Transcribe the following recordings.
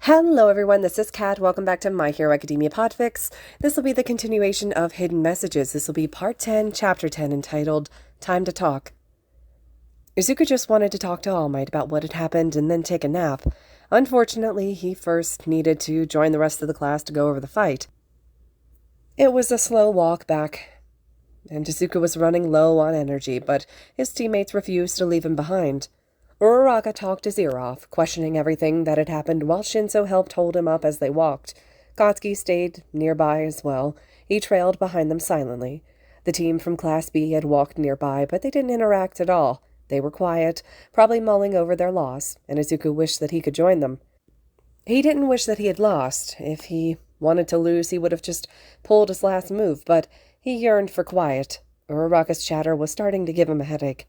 Hello everyone, this is Kat. Welcome back to My Hero Academia Podfic. This will be the continuation of Hidden Messages. This will be Part 10, Chapter 10, entitled Time to Talk. Izuku just wanted to talk to All Might about what had happened and then take a nap. Unfortunately, he first needed to join the rest of the class to go over the fight. It was a slow walk back, and Izuku was running low on energy, but his teammates refused to leave him behind. Uraraka talked his ear off, questioning everything that had happened while Shinso helped hold him up as they walked. Katsuki stayed nearby as well. He trailed behind them silently. The team from Class B had walked nearby, but they didn't interact at all. They were quiet, probably mulling over their loss, and Izuku wished that he could join them. He didn't wish that he had lost. If he wanted to lose, he would have just pulled his last move, but he yearned for quiet. Uraraka's chatter was starting to give him a headache.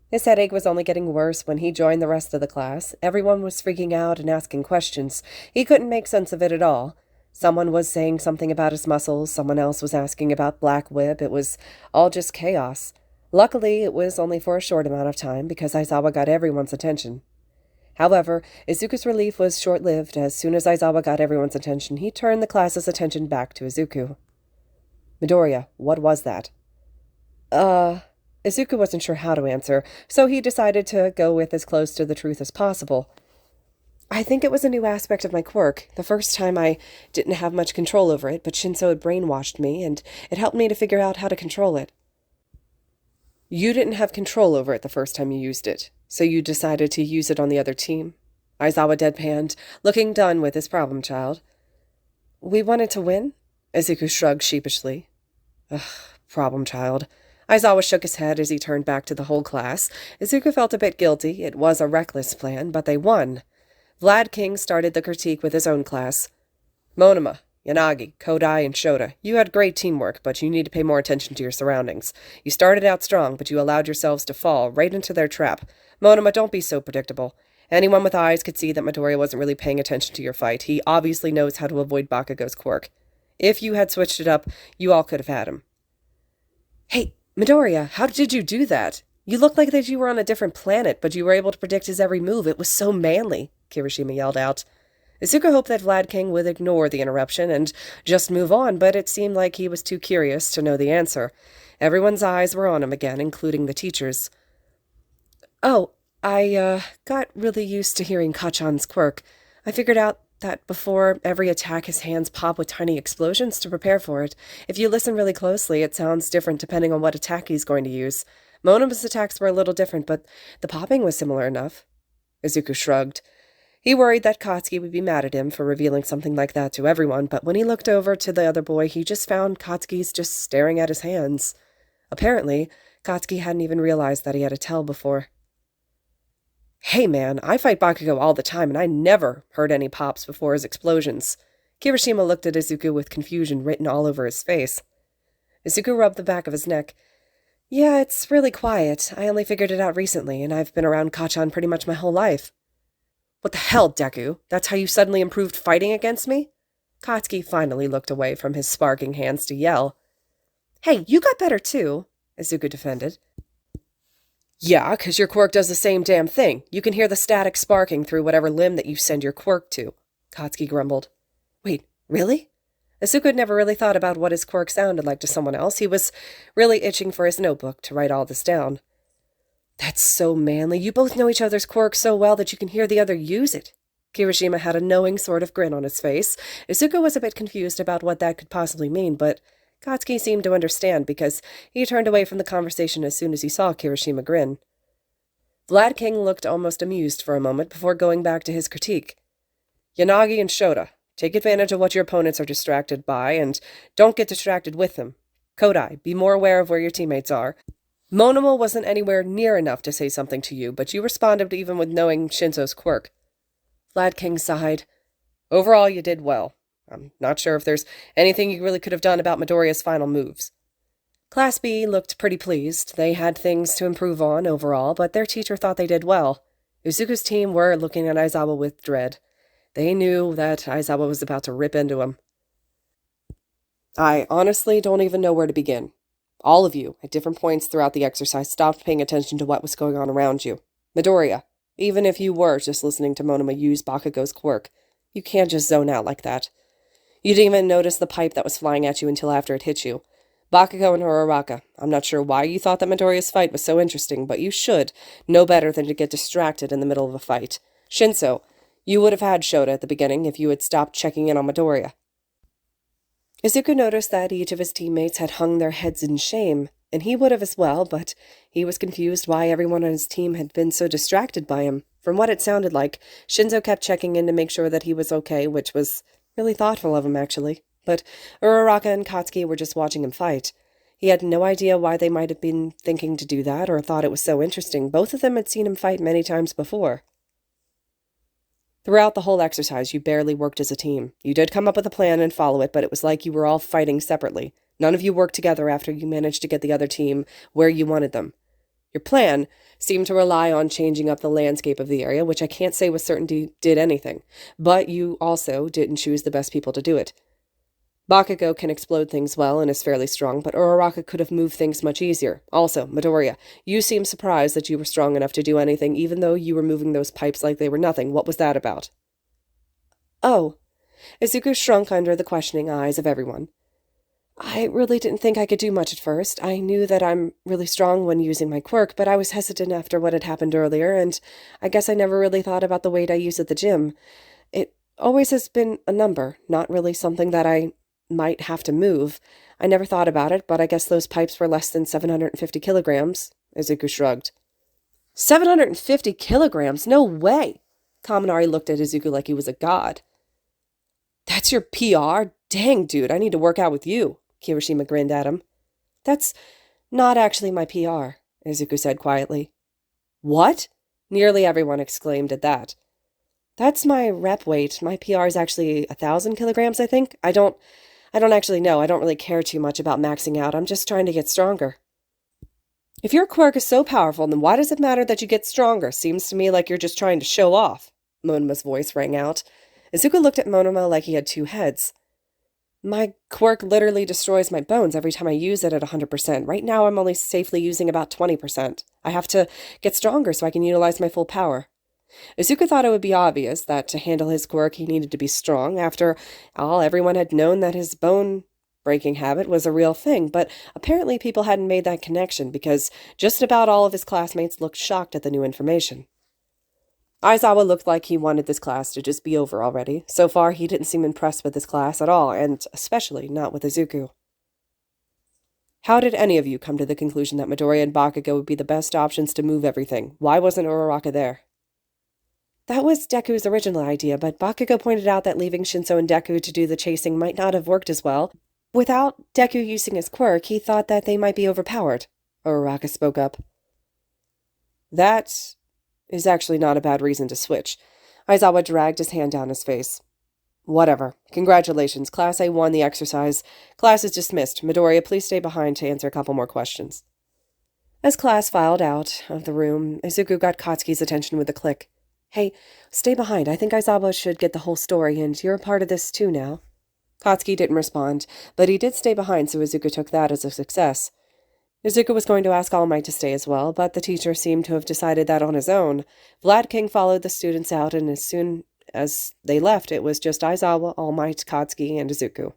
His headache was only getting worse when he joined the rest of the class. Everyone was freaking out and asking questions. He couldn't make sense of it at all. Someone was saying something about his muscles. Someone else was asking about Black Whip. It was all just chaos. Luckily, it was only for a short amount of time because Aizawa got everyone's attention. However, Izuku's relief was short-lived. As soon as Aizawa got everyone's attention, he turned the class's attention back to Izuku. Midoriya, what was that? Izuku wasn't sure how to answer, so he decided to go with as close to the truth as possible. I think it was a new aspect of my quirk. The first time I didn't have much control over it, but Shinso had brainwashed me, and it helped me to figure out how to control it. You didn't have control over it the first time you used it, so you decided to use it on the other team? Aizawa deadpanned, looking done with his problem child. We wanted to win? Izuku shrugged sheepishly. Ugh, problem child. Aizawa shook his head as he turned back to the whole class. Izuku felt a bit guilty. It was a reckless plan, but they won. Vlad King started the critique with his own class. Monoma, Yanagi, Kodai, and Shota, you had great teamwork, but you need to pay more attention to your surroundings. You started out strong, but you allowed yourselves to fall right into their trap. Monoma, don't be so predictable. Anyone with eyes could see that Midoriya wasn't really paying attention to your fight. He obviously knows how to avoid Bakugo's quirk. If you had switched it up, you all could have had him. Hey, Midoriya, how did you do that? You looked like that you were on a different planet, but you were able to predict his every move. It was so manly, Kirishima yelled out. Izuku hoped that Vlad King would ignore the interruption and just move on, but it seemed like he was too curious to know the answer. Everyone's eyes were on him again, including the teachers. Oh, I got really used to hearing Kachan's quirk. I figured out that before every attack his hands pop with tiny explosions to prepare for it. If you listen really closely, it sounds different depending on what attack he's going to use. Monoma's attacks were a little different, but the popping was similar enough. Izuku shrugged. He worried that Katsuki would be mad at him for revealing something like that to everyone, but when he looked over to the other boy, he just found Katsuki's just staring at his hands. Apparently, Katsuki hadn't even realized that he had a tell before. Hey man, I fight Bakugo all the time, and I never heard any pops before his explosions. Kirishima looked at Izuku with confusion written all over his face. Izuku rubbed the back of his neck. Yeah, it's really quiet. I only figured it out recently, and I've been around Kachan pretty much my whole life. What the hell, Deku? That's how you suddenly improved fighting against me? Katsuki finally looked away from his sparking hands to yell. Hey, you got better too, Izuku defended. Yeah, 'cause your quirk does the same damn thing. You can hear the static sparking through whatever limb that you send your quirk to, Katsuki grumbled. Wait, really? Izuku had never really thought about what his quirk sounded like to someone else. He was really itching for his notebook to write all this down. That's so manly. You both know each other's quirks so well that you can hear the other use it. Kirishima had a knowing sort of grin on his face. Izuku was a bit confused about what that could possibly mean, but Katsuki seemed to understand because he turned away from the conversation as soon as he saw Kirishima grin. Vlad King looked almost amused for a moment before going back to his critique. Yanagi and Shota, take advantage of what your opponents are distracted by, and don't get distracted with them. Kodai, be more aware of where your teammates are. Monoma wasn't anywhere near enough to say something to you, but you responded even with knowing Shinso's quirk. Vlad King sighed. Overall, you did well. I'm not sure if there's anything you really could have done about Midoriya's final moves. Class B looked pretty pleased. They had things to improve on overall, but their teacher thought they did well. Izuku's team were looking at Aizawa with dread. They knew that Aizawa was about to rip into him. I honestly don't even know where to begin. All of you, at different points throughout the exercise, stopped paying attention to what was going on around you. Midoriya, even if you were just listening to Monoma use Bakugo's quirk, You can't just zone out like that. You didn't even notice the pipe that was flying at you until after it hit you. Bakugo and Uraraka, I'm not sure why you thought that Midoriya's fight was so interesting, but you should know better than to get distracted in the middle of a fight. Shinso, you would have had Shota at the beginning if you had stopped checking in on Midoriya. Izuku noticed that each of his teammates had hung their heads in shame, and he would have as well, but he was confused why everyone on his team had been so distracted by him. From what it sounded like, Shinzo kept checking in to make sure that he was okay, which was really thoughtful of him, actually. But Uraraka and Katsuki were just watching him fight. He had no idea why they might have been thinking to do that or thought it was so interesting. Both of them had seen him fight many times before. Throughout the whole exercise, you barely worked as a team. You did come up with a plan and follow it, but it was like you were all fighting separately. None of you worked together after you managed to get the other team where you wanted them. Your plan seemed to rely on changing up the landscape of the area, which I can't say with certainty did anything, but you also didn't choose the best people to do it. Bakugo can explode things well and is fairly strong, but Uraraka could have moved things much easier. Also, Midoriya, you seemed surprised that you were strong enough to do anything, even though you were moving those pipes like they were nothing. What was that about? Oh. Izuku shrunk under the questioning eyes of everyone. I really didn't think I could do much at first. I knew that I'm really strong when using my quirk, but I was hesitant after what had happened earlier, and I guess I never really thought about the weight I use at the gym. It always has been a number, not really something that I might have to move. I never thought about it, but I guess those pipes were less than 750 kilograms, Izuku shrugged. 750 kilograms? No way! Kaminari looked at Izuku like he was a god. That's your PR? Dang, dude, I need to work out with you, Kirishima grinned at him. That's not actually my PR, Izuku said quietly. What? Nearly everyone exclaimed at that. That's my rep weight. My PR is actually 1,000 kilograms, I think. I don't actually know. I don't really care too much about maxing out. I'm just trying to get stronger. If your quirk is so powerful, then why does it matter that you get stronger? Seems to me like you're just trying to show off. Monoma's voice rang out. Izuku looked at Monoma like he had two heads. My quirk literally destroys my bones every time I use it at 100%. Right now I'm only safely using about 20%. I have to get stronger so I can utilize my full power. Izuku thought it would be obvious that to handle his quirk he needed to be strong. After all, everyone had known that his bone-breaking habit was a real thing, but apparently people hadn't made that connection because just about all of his classmates looked shocked at the new information. Aizawa looked like he wanted this class to just be over already. So far, he didn't seem impressed with this class at all, and especially not with Izuku. How did any of you come to the conclusion that Midoriya and Bakugo would be the best options to move everything? Why wasn't Uraraka there? That was Deku's original idea, but Bakugo pointed out that leaving Shinso and Deku to do the chasing might not have worked as well. Without Deku using his quirk, he thought that they might be overpowered. Uraraka spoke up. That is actually not a bad reason to switch. Aizawa dragged his hand down his face. Whatever. Congratulations. Class A won the exercise. Class is dismissed. Midoriya, please stay behind to answer a couple more questions. As class filed out of the room, Izuku got Katsuki's attention with a click. Hey, stay behind. I think Aizawa should get the whole story, and you're a part of this too now. Katsuki didn't respond, but he did stay behind, so Izuku took that as a success. Izuku was going to ask All Might to stay as well, but the teacher seemed to have decided that on his own. Vlad King followed the students out, and as soon as they left, it was just Aizawa, All Might, Katsuki, and Izuku.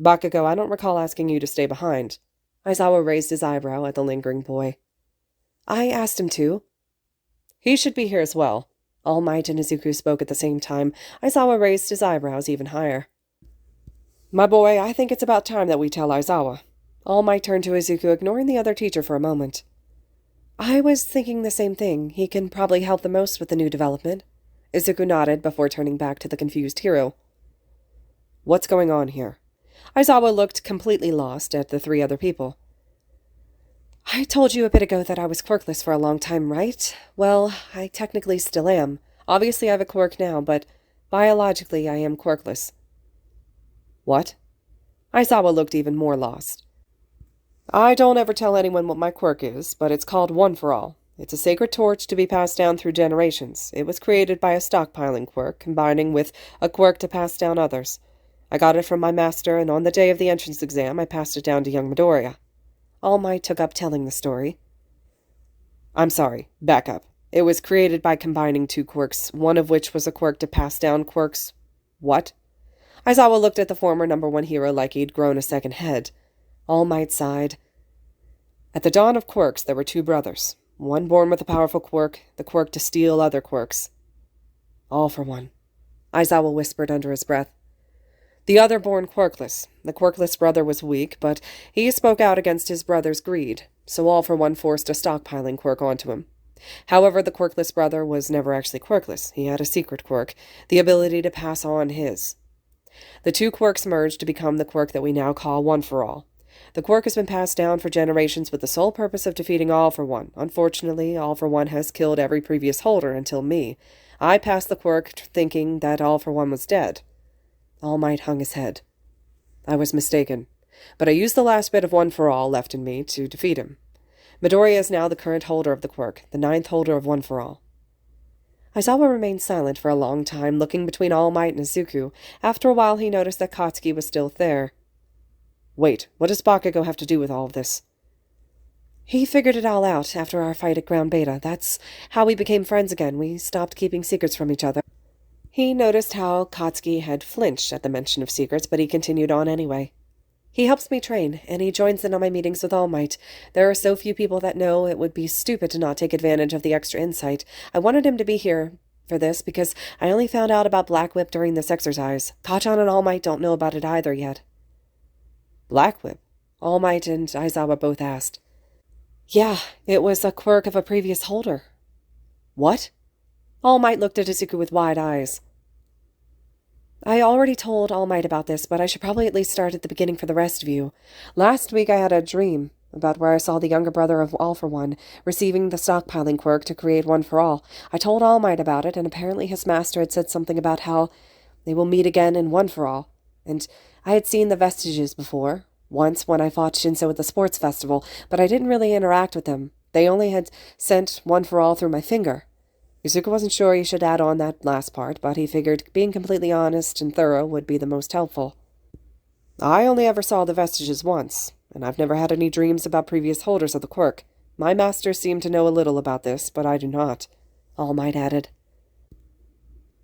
Bakugo, I don't recall asking you to stay behind. Aizawa raised his eyebrow at the lingering boy. I asked him to. He should be here as well. All Might and Izuku spoke at the same time. Aizawa raised his eyebrows even higher. My boy, I think it's about time that we tell Aizawa. All Might turned to Izuku, ignoring the other teacher for a moment. I was thinking the same thing. He can probably help the most with the new development. Izuku nodded before turning back to the confused hero. What's going on here? Aizawa looked completely lost at the three other people. I told you a bit ago that I was quirkless for a long time, right? Well, I technically still am. Obviously I have a quirk now, but biologically I am quirkless. What? Aizawa looked even more lost. I don't ever tell anyone what my quirk is, but it's called One for All. It's a sacred torch to be passed down through generations. It was created by a stockpiling quirk, combining with a quirk to pass down others. I got it from my master, and on the day of the entrance exam, I passed it down to young Midoriya. All Might took up telling the story. I'm sorry. Back up. It was created by combining two quirks, one of which was a quirk to pass down quirks. What? Aizawa looked at the former #1 hero like he'd grown a second head. All Might sighed. At the dawn of quirks, there were two brothers. One born with a powerful quirk, the quirk to steal other quirks. All for one, Aizawa whispered under his breath. The other born quirkless. The quirkless brother was weak, but he spoke out against his brother's greed, so All for One forced a stockpiling quirk onto him. However, the quirkless brother was never actually quirkless. He had a secret quirk, the ability to pass on his. The two quirks merged to become the quirk that we now call One for All. The quirk has been passed down for generations with the sole purpose of defeating All for One. Unfortunately, All for One has killed every previous holder until me. I passed the quirk thinking that All for One was dead. All Might hung his head. I was mistaken, but I used the last bit of One for All left in me to defeat him. Midoriya is now the current holder of the quirk, the 9th holder of One for All. Aizawa remained silent for a long time, looking between All Might and Izuku. After a while he noticed that Katsuki was still there. Wait, what does Bakugo have to do with all of this? He figured it all out after our fight at Ground Beta. That's how we became friends again. We stopped keeping secrets from each other. He noticed how Katsuki had flinched at the mention of secrets, but he continued on anyway. He helps me train, and he joins in on my meetings with All Might. There are so few people that know it would be stupid to not take advantage of the extra insight. I wanted him to be here for this because I only found out about Black Whip during this exercise. Kacchan and All Might don't know about it either yet. Black Whip? All Might and Aizawa both asked. Yeah, it was a quirk of a previous holder. What? All Might looked at Izuku with wide eyes. I already told All Might about this, but I should probably at least start at the beginning for the rest of you. Last week I had a dream about where I saw the younger brother of All for One receiving the stockpiling quirk to create One for All. I told All Might about it, and apparently his master had said something about how they will meet again in One for All. And I had seen the vestiges before, once when I fought Shinso at the sports festival, but I didn't really interact with them. They only had sent One for All through my finger. Izuku wasn't sure he should add on that last part, but he figured being completely honest and thorough would be the most helpful. I only ever saw the vestiges once, and I've never had any dreams about previous holders of the quirk. My master seemed to know a little about this, but I do not, All Might added.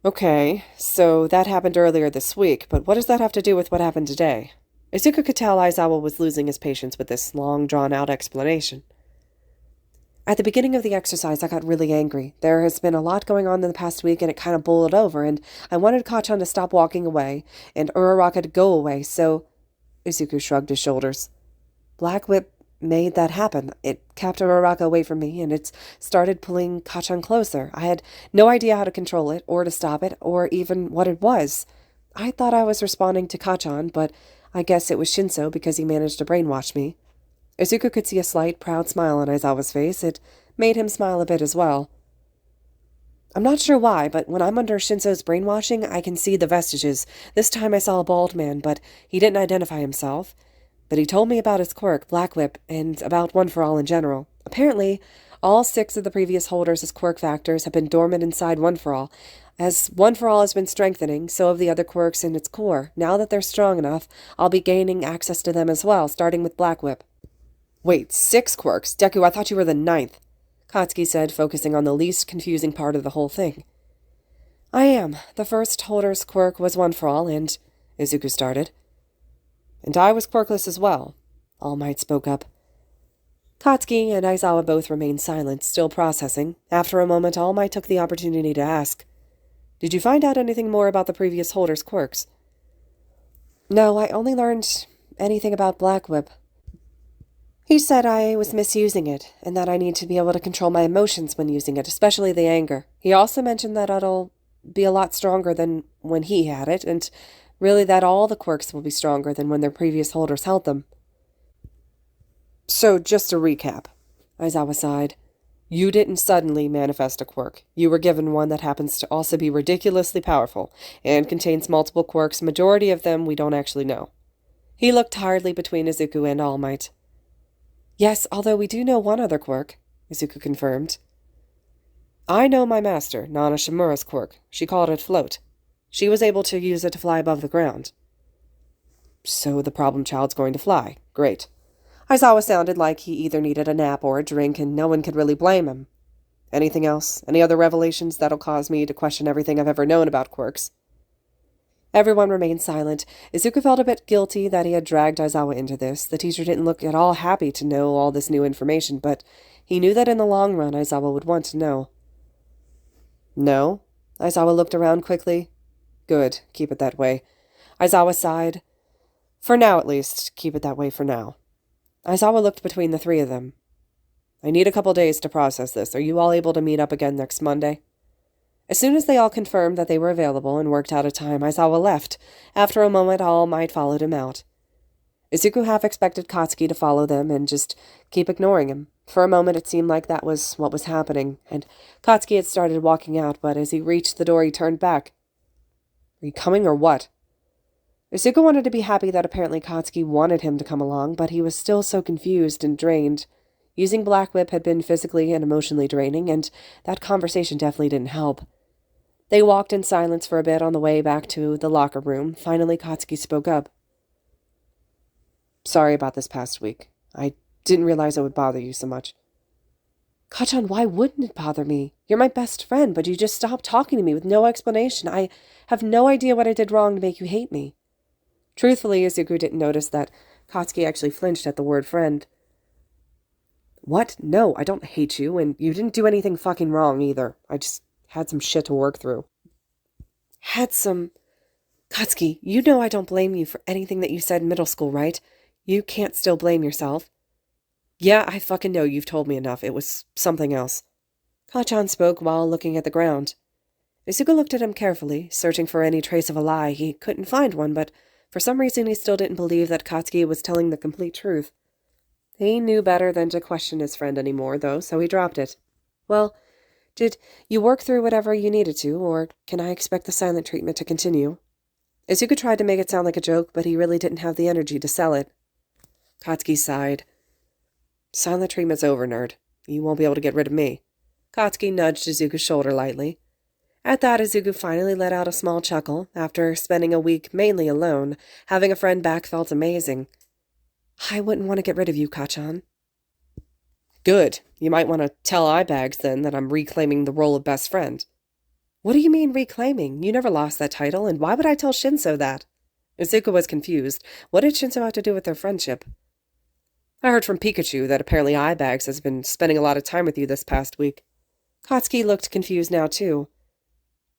Okay, so that happened earlier this week, but what does that have to do with what happened today? Izuku could tell Aizawa was losing his patience with this long, drawn-out explanation. At the beginning of the exercise, I got really angry. There has been a lot going on in the past week, and it kind of boiled over, and I wanted Kacchan to stop walking away, and Uraraka to go away, so... Izuku shrugged his shoulders. Black Whip made that happen. It kept Uraraka away from me, and it started pulling Kacchan closer. I had no idea how to control it, or to stop it, or even what it was. I thought I was responding to Kacchan, but I guess it was Shinso because he managed to brainwash me. Izuku could see a slight, proud smile on Aizawa's face. It made him smile a bit as well. I'm not sure why, but when I'm under Shinso's brainwashing, I can see the vestiges. This time I saw a bald man, but he didn't identify himself. But he told me about his quirk, Black Whip, and about One for All in general. Apparently, all 6 of the previous holders as quirk factors have been dormant inside One for All. As One for All has been strengthening, so have the other quirks in its core. Now that they're strong enough, I'll be gaining access to them as well, starting with Black Whip. Wait, 6 quirks? Deku, I thought you were the 9th, Katsuki said, focusing on the least confusing part of the whole thing. I am. The first holder's quirk was One for All, and... Izuku started. And I was quirkless as well, All Might spoke up. Katsuki and Aizawa both remained silent, still processing. After a moment, All Might took the opportunity to ask, Did you find out anything more about the previous holder's quirks? No, I only learned anything about Black Whip. He said I was misusing it, and that I need to be able to control my emotions when using it, especially the anger. He also mentioned that it'll be a lot stronger than when he had it, and really that all the quirks will be stronger than when their previous holders held them. So, just to recap, Aizawa sighed. You didn't suddenly manifest a quirk. You were given one that happens to also be ridiculously powerful, and contains multiple quirks, majority of them we don't actually know. He looked tiredly between Izuku and All Might. Yes, although we do know one other quirk, Izuku confirmed. I know my master, Nana Shimura's quirk. She called it Float. She was able to use it to fly above the ground. So the problem child's going to fly. Great. Aizawa sounded like he either needed a nap or a drink, and no one could really blame him. Anything else? Any other revelations that'll cause me to question everything I've ever known about quirks? Everyone remained silent. Izuku felt a bit guilty that he had dragged Aizawa into this. The teacher didn't look at all happy to know all this new information, but he knew that in the long run Aizawa would want to know. No? Aizawa looked around quickly. Good, keep it that way. Aizawa sighed. For now, at least, keep it that way for now. Aizawa looked between the three of them. I need a couple days to process this. Are you all able to meet up again next Monday? As soon as they all confirmed that they were available and worked out a time, Aizawa left. After a moment, All Might followed him out. Izuku half expected Katsuki to follow them and just keep ignoring him. For a moment, it seemed like that was what was happening, and Katsuki had started walking out, but as he reached the door, he turned back. Are you coming or what? Izuku wanted to be happy that apparently Katsuki wanted him to come along, but he was still so confused and drained. Using Black Whip had been physically and emotionally draining, and that conversation definitely didn't help. They walked in silence for a bit on the way back to the locker room. Finally, Katsuki spoke up. Sorry about this past week. I didn't realize it would bother you so much. Kachan, why wouldn't it bother me? You're my best friend, but you just stopped talking to me with no explanation. I have no idea what I did wrong to make you hate me. Truthfully, Izuku didn't notice that Katsuki actually flinched at the word friend. What? No, I don't hate you, and you didn't do anything fucking wrong either. I just had some shit to work through. Katsuki, you know I don't blame you for anything that you said in middle school, right? You can't still blame yourself. Yeah, I fucking know, you've told me enough. It was something else. Kachan spoke while looking at the ground. Izuku looked at him carefully, searching for any trace of a lie. He couldn't find one, but for some reason he still didn't believe that Katsuki was telling the complete truth. He knew better than to question his friend anymore, though, so he dropped it. Well, did you work through whatever you needed to, or can I expect the silent treatment to continue? Izuku tried to make it sound like a joke, but he really didn't have the energy to sell it. Katsuki sighed. Silent treatment's over, nerd. You won't be able to get rid of me. Katsuki nudged Izuku's shoulder lightly. At that, Izuku finally let out a small chuckle. After spending a week mainly alone, having a friend back felt amazing. I wouldn't want to get rid of you, Kachan. Good. You might want to tell Eyebags, then, that I'm reclaiming the role of best friend. What do you mean reclaiming? You never lost that title, and why would I tell Shinso that? Izuku was confused. What did Shinso have to do with their friendship? I heard from Pikachu that apparently Eyebags has been spending a lot of time with you this past week. Katsuki looked confused now, too.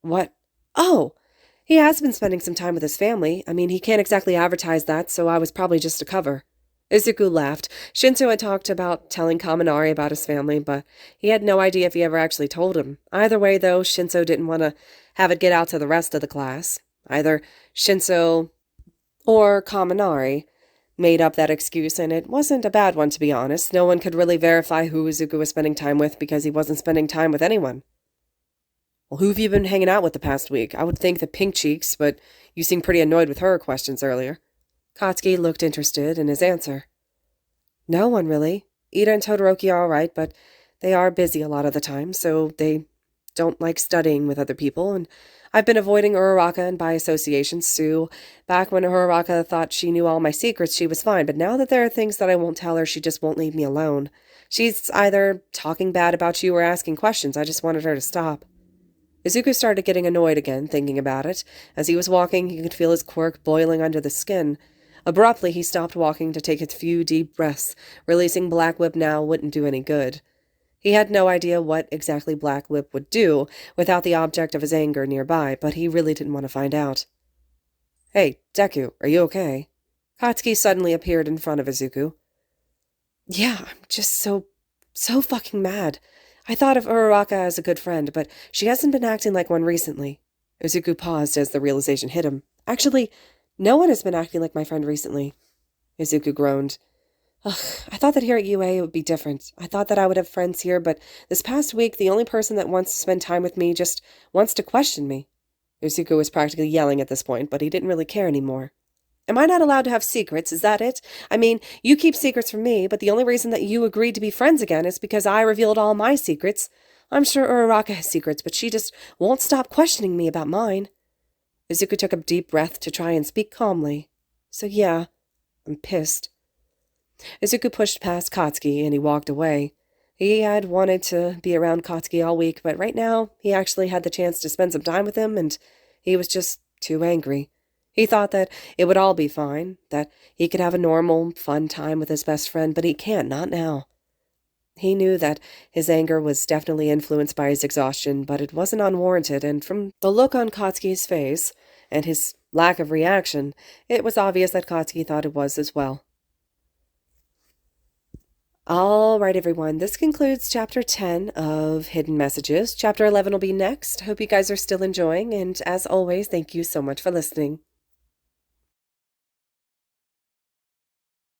What? Oh! He has been spending some time with his family. I mean, he can't exactly advertise that, so I was probably just a cover. Izuku laughed. Shinso had talked about telling Kaminari about his family, but he had no idea if he ever actually told him. Either way, though, Shinso didn't want to have it get out to the rest of the class. Either Shinso or Kaminari made up that excuse, and it wasn't a bad one, to be honest. No one could really verify who Izuku was spending time with because he wasn't spending time with anyone. Well, who have you been hanging out with the past week? I would think the Pink Cheeks, but you seemed pretty annoyed with her questions earlier. Katsuki looked interested in his answer. No one, really. Ida and Todoroki are all right, but they are busy a lot of the time, so they don't like studying with other people, and I've been avoiding Uraraka and by association Sue. Back when Uraraka thought she knew all my secrets, she was fine, but now that there are things that I won't tell her, she just won't leave me alone. She's either talking bad about you or asking questions. I just wanted her to stop. Izuku started getting annoyed again, thinking about it. As he was walking, he could feel his quirk boiling under the skin. Abruptly, he stopped walking to take a few deep breaths. Releasing Black Whip now wouldn't do any good. He had no idea what exactly Black Whip would do without the object of his anger nearby, but he really didn't want to find out. Hey, Deku, are you okay? Katsuki suddenly appeared in front of Izuku. Yeah, I'm just so fucking mad. I thought of Uraraka as a good friend, but she hasn't been acting like one recently. Izuku paused as the realization hit him. Actually, no one has been acting like my friend recently. Izuku groaned. Ugh, I thought that here at UA it would be different. I thought that I would have friends here, but this past week the only person that wants to spend time with me just wants to question me. Izuku was practically yelling at this point, but he didn't really care anymore. Am I not allowed to have secrets, is that it? I mean, you keep secrets from me, but the only reason that you agreed to be friends again is because I revealed all my secrets. I'm sure Uraraka has secrets, but she just won't stop questioning me about mine. Izuku took a deep breath to try and speak calmly. So yeah, I'm pissed. Izuku pushed past Katsuki and he walked away. He had wanted to be around Kotsky all week, but right now he actually had the chance to spend some time with him, and he was just too angry. He thought that it would all be fine, that he could have a normal, fun time with his best friend, but he can't, not now. He knew that his anger was definitely influenced by his exhaustion, but it wasn't unwarranted, and from the look on Kotsky's face and his lack of reaction, it was obvious that Kotsky thought it was as well. All right, everyone, this concludes Chapter 10 of Hidden Messages. Chapter 11 will be next. Hope you guys are still enjoying, and as always, thank you so much for listening.